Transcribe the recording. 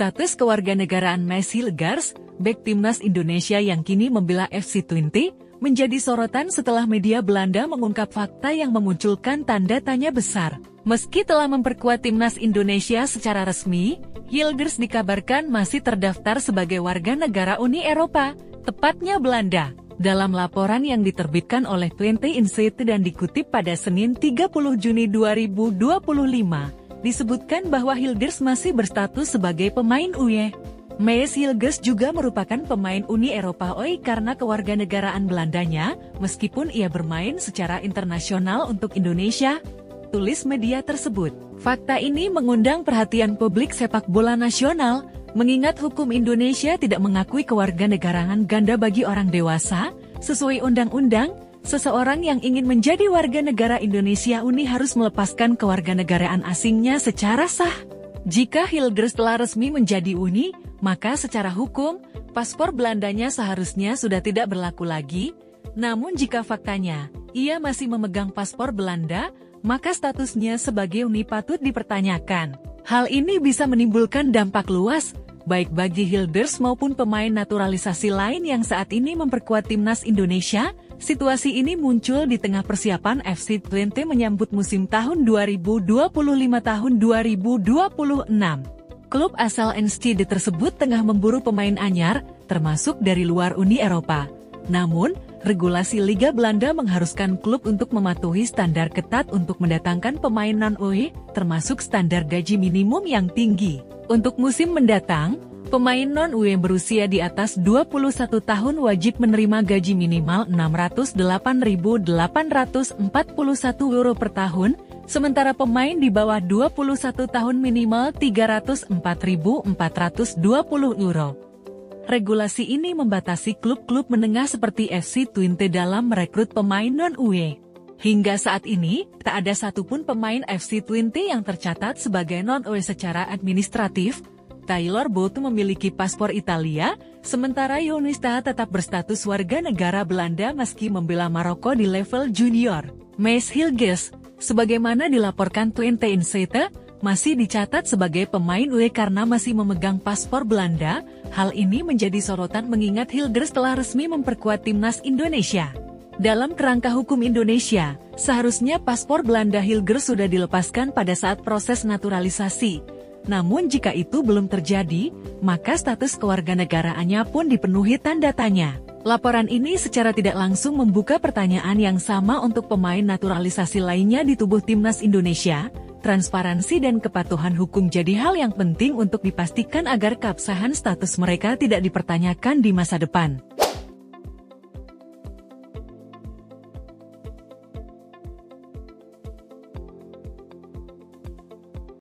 Status kewarganegaraan Mas Hilgers, bek timnas Indonesia yang kini membela FC Twente, menjadi sorotan setelah media Belanda mengungkap fakta yang memunculkan tanda tanya besar. Meski telah memperkuat timnas Indonesia secara resmi, Hilgers dikabarkan masih terdaftar sebagai warga negara Uni Eropa, tepatnya Belanda. Dalam laporan yang diterbitkan oleh Twente Insight dan dikutip pada Senin 30 Juni 2025, disebutkan bahwa Hilgers masih berstatus sebagai pemain UE. Mas Hilgers juga merupakan pemain Uni Eropa UE karena kewarganegaraan Belandanya, meskipun ia bermain secara internasional untuk Indonesia, tulis media tersebut. Fakta ini mengundang perhatian publik sepak bola nasional, mengingat hukum Indonesia tidak mengakui kewarganegaraan ganda bagi orang dewasa. Sesuai undang-undang, seseorang yang ingin menjadi warga negara Indonesia Uni harus melepaskan kewarganegaraan asingnya secara sah. Jika Hilgers telah resmi menjadi Uni, maka secara hukum, paspor Belandanya seharusnya sudah tidak berlaku lagi. Namun jika faktanya, ia masih memegang paspor Belanda, maka statusnya sebagai Uni patut dipertanyakan. Hal ini bisa menimbulkan dampak luas, baik bagi Hilgers maupun pemain naturalisasi lain yang saat ini memperkuat timnas Indonesia. Situasi ini muncul di tengah persiapan FC Twente menyambut musim tahun 2025 tahun 2026. Klub asal NSCD tersebut tengah memburu pemain anyar, termasuk dari luar Uni Eropa. Namun, regulasi Liga Belanda mengharuskan klub untuk mematuhi standar ketat untuk mendatangkan pemain non-UE, termasuk standar gaji minimum yang tinggi. Untuk musim mendatang, pemain non-UE berusia di atas 21 tahun wajib menerima gaji minimal €608.841 per tahun, sementara pemain di bawah 21 tahun minimal €304.420. Regulasi ini membatasi klub-klub menengah seperti FC Twente dalam merekrut pemain non-UE. Hingga saat ini, tak ada satupun pemain FC Twente yang tercatat sebagai non-UE secara administratif. Taylor Bote memiliki paspor Italia, sementara Yunista tetap berstatus warga negara Belanda meski membela Maroko di level junior. Mas Hilgers, sebagaimana dilaporkan Twente Insight, masih dicatat sebagai pemain UE karena masih memegang paspor Belanda. Hal ini menjadi sorotan mengingat Hilgers telah resmi memperkuat timnas Indonesia. Dalam kerangka hukum Indonesia, seharusnya paspor Belanda Hilgers sudah dilepaskan pada saat proses naturalisasi. Namun jika itu belum terjadi, maka status kewarganegaraannya pun dipenuhi tanda tanya. Laporan ini secara tidak langsung membuka pertanyaan yang sama untuk pemain naturalisasi lainnya di tubuh timnas Indonesia. Transparansi dan kepatuhan hukum jadi hal yang penting untuk dipastikan agar keabsahan status mereka tidak dipertanyakan di masa depan.